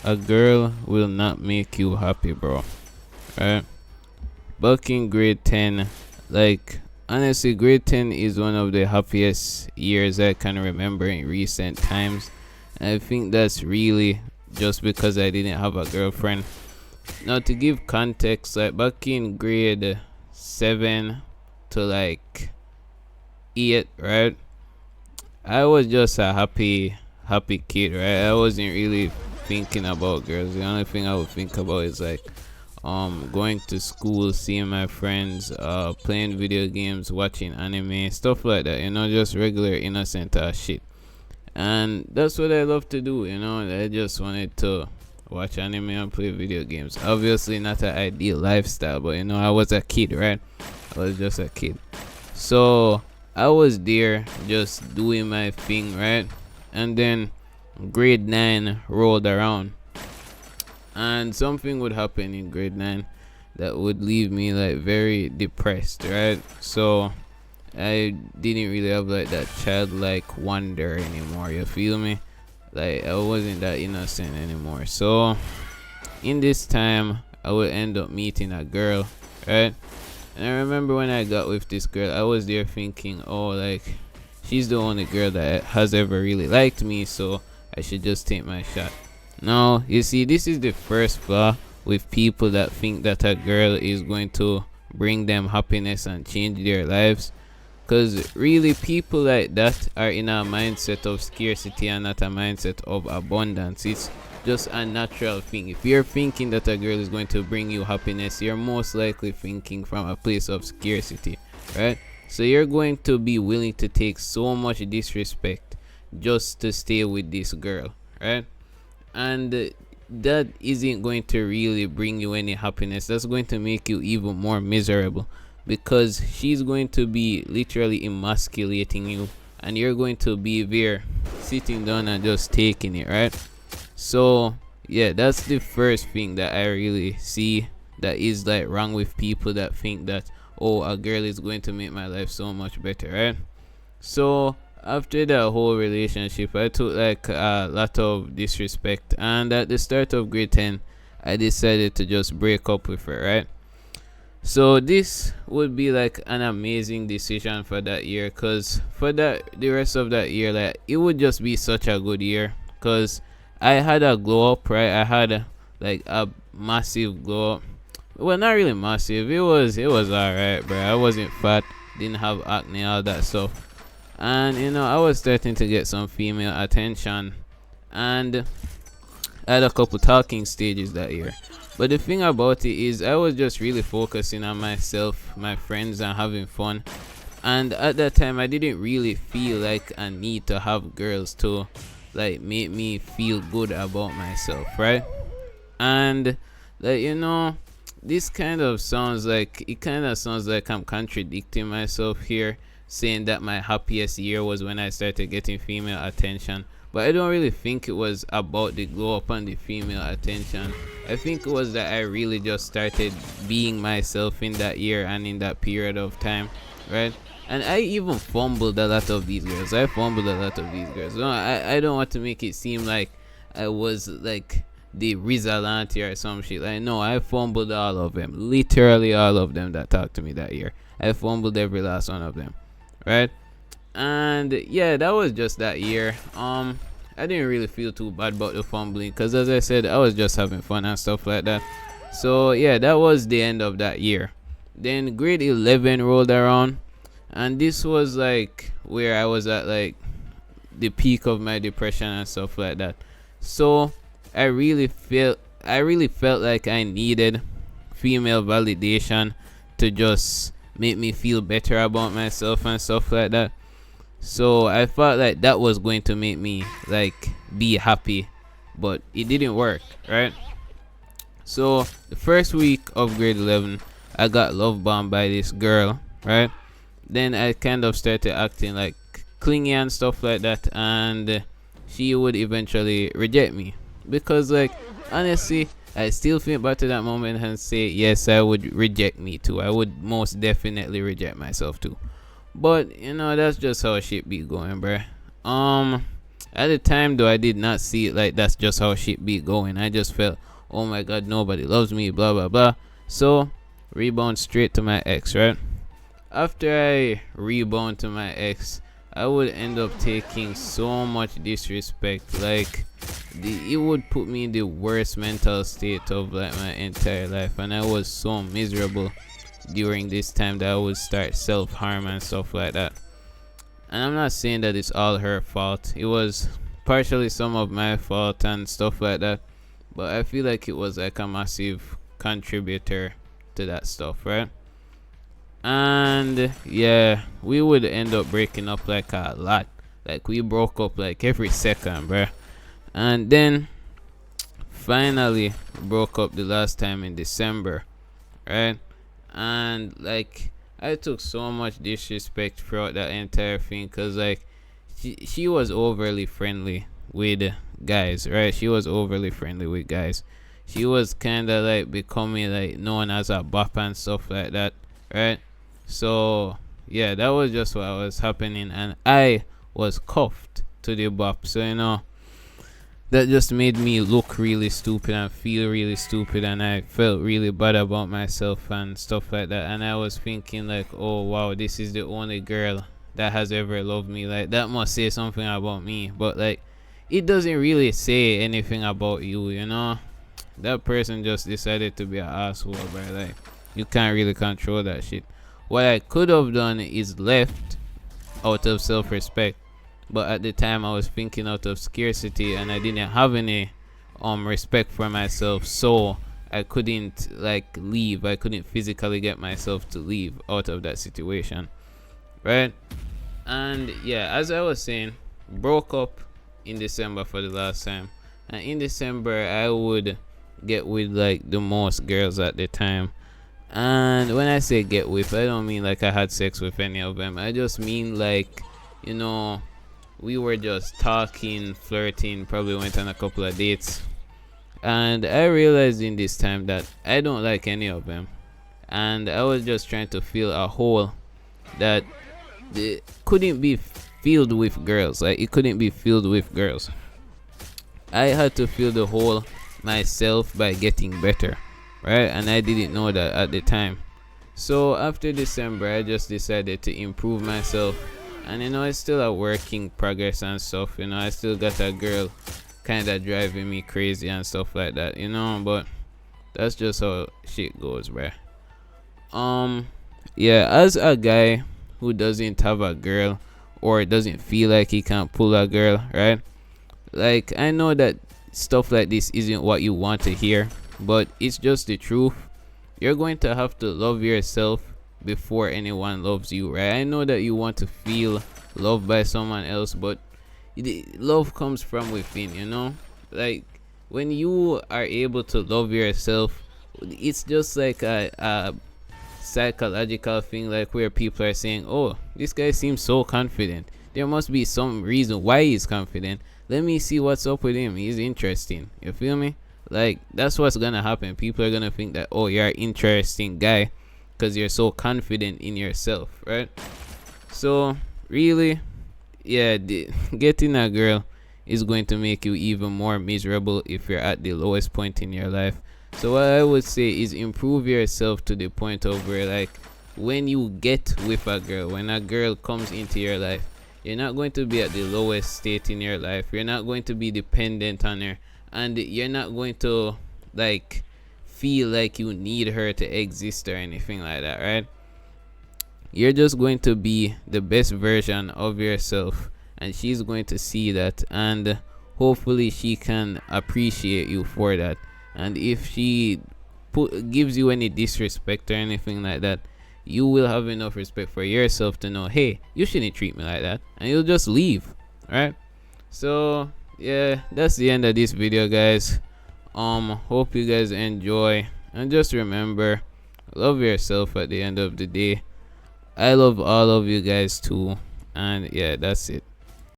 a girl will not make you happy, bro. Right? Back in grade 10, like, honestly, grade 10 is one of the happiest years I can remember in recent times. And I think that's really just because I didn't have a girlfriend. Now, to give context, like, back in grade 7 to like 8, right? I was just a happy kid, right? I wasn't really thinking about girls. The only thing I would think about is like going to school, seeing my friends, playing video games, watching anime, stuff like that, just regular innocent shit. And that's what I love to do, I just wanted to watch anime and play video games. Obviously not an ideal lifestyle, but I was a kid, right? I was just a kid. So I was there just doing my thing, right? And then grade 9 rolled around, and something would happen in grade 9 that would leave me like very depressed, right? So I didn't really have like that childlike wonder anymore, you feel me? Like, I wasn't that innocent anymore. So in this time, I would end up meeting a girl, right? And I remember when I got with this girl, I was there thinking, oh, like, she's the only girl that has ever really liked me, so I should just take my shot. No, you see, this is the first flaw with people that think that a girl is going to bring them happiness and change their lives. Because really, people like that are in a mindset of scarcity and not a mindset of abundance. It's just a natural thing. If you're thinking that a girl is going to bring you happiness, you're most likely thinking from a place of scarcity, right? So you're going to be willing to take so much disrespect just to stay with this girl, right? And that isn't going to really bring you any happiness. That's going to make you even more miserable, because she's going to be literally emasculating you, and you're going to be there sitting down and just taking it, right? So yeah, that's the first thing that I really see that is like wrong with people that think that, oh, a girl is going to make my life so much better, right? So after that whole relationship, I took like a lot of disrespect, and at the start of grade 10, I decided to just break up with her, right? So this would be like an amazing decision for that year, because for the rest of that year, like, it would just be such a good year, because I had a glow up, right? I had like a massive glow up. Well, not really massive. It was alright, bro. I wasn't fat, didn't have acne, all that stuff. And I was starting to get some female attention, and I had a couple talking stages that year. But the thing about it is, I was just really focusing on myself, my friends, and having fun. And at that time, I didn't really feel like a need to have girls to like make me feel good about myself, right? And like, this kind of sounds like I'm contradicting myself here, saying that my happiest year was when I started getting female attention. But I don't really think it was about the glow up and the female attention. I think it was that I really just started being myself in that year and in that period of time, right? And I even fumbled a lot of these girls. No, I don't want to make it seem like I was like the Rizalante or some shit. Like, no, I fumbled all of them. Literally all of them that talked to me that year. I fumbled every last one of them, right? And yeah, that was just that year. I didn't really feel too bad about the fumbling, because as I said, I was just having fun and stuff like that. So yeah, that was the end of that year. Then grade 11 rolled around, and this was like where I was at like the peak of my depression and stuff like that. So I really felt like I needed female validation to just make me feel better about myself and stuff like that. So I felt like that was going to make me like be happy, but it didn't work, right? So the first week of grade 11, I got love bombed by this girl, right? Then I kind of started acting like clingy and stuff like that, and she would eventually reject me, because like, honestly, I still think back to that moment and say, yes, I would reject me too. I would most definitely reject myself too. But that's just how shit be going, bruh. At the time though, I did not see it like that's just how shit be going. I just felt, oh my god, nobody loves me, blah blah blah. So rebound straight to my ex, right? After I rebound to my ex, I would end up taking so much disrespect. Like it would put me in the worst mental state of like my entire life, and I was so miserable during this time that I would start self-harm and stuff like that. And I'm not saying that it's all her fault. It was partially some of my fault and stuff like that, but I feel like it was like a massive contributor to that stuff, right? And yeah, we would end up breaking up like a lot. Like we broke up like every second, bruh. And then finally broke up the last time in December, right? And like I took so much disrespect throughout that entire thing, because like she was overly friendly with guys, right? She was overly friendly with guys. She was kind of like becoming like known as a bop and stuff like that, right? So yeah, that was just what was happening, and I was cuffed to the bop. So that just made me look really stupid and feel really stupid, and I felt really bad about myself and stuff like that. And I was thinking like, oh wow, this is the only girl that has ever loved me. Like that must say something about me, but like it doesn't really say anything about you, That person just decided to be an asshole, but like you can't really control that shit. What I could have done is left out of self-respect, but at the time I was thinking out of scarcity, and I didn't have any respect for myself, so I couldn't like leave. I couldn't physically get myself to leave out of that situation, right? And yeah, as I was saying, broke up in December for the last time, and in December I would get with like the most girls at the time. And when I say get with, I don't mean like I had sex with any of them. I just mean like, we were just talking, flirting, probably went on a couple of dates. And I realized in this time that I don't like any of them. And I was just trying to fill a hole that couldn't be filled with girls. Like it couldn't be filled with girls. I had to fill the hole myself by getting better, right? And I didn't know that at the time. So after December, I just decided to improve myself, and it's still a work in progress and stuff. I still got a girl kind of driving me crazy and stuff like that, but that's just how shit goes, bruh. Yeah, as a guy who doesn't have a girl or doesn't feel like he can pull a girl, right? Like I know that stuff like this isn't what you want to hear, but it's just the truth. You're going to have to love yourself before anyone loves you, right? I know that you want to feel loved by someone else, but love comes from within. Like when you are able to love yourself, it's just like a psychological thing, like where people are saying, oh, this guy seems so confident, there must be some reason why he's confident. Let me see what's up with him, he's interesting. You feel me? Like that's what's gonna happen. People are gonna think that, oh, you're an interesting guy because you're so confident in yourself, right? So really, yeah, getting a girl is going to make you even more miserable if you're at the lowest point in your life. So what I would say is improve yourself to the point of where, like, when you get with a girl, when a girl comes into your life, you're not going to be at the lowest state in your life. You're not going to be dependent on her, and you're not going to like feel like you need her to exist or anything like that, right? You're just going to be the best version of yourself, and she's going to see that, and hopefully she can appreciate you for that. And if she gives you any disrespect or anything like that, you will have enough respect for yourself to know, hey, you shouldn't treat me like that, and you'll just leave, right? So yeah, that's the end of this video, guys. Hope you guys enjoy, and just remember, love yourself at the end of the day. I love all of you guys too, and yeah, that's it.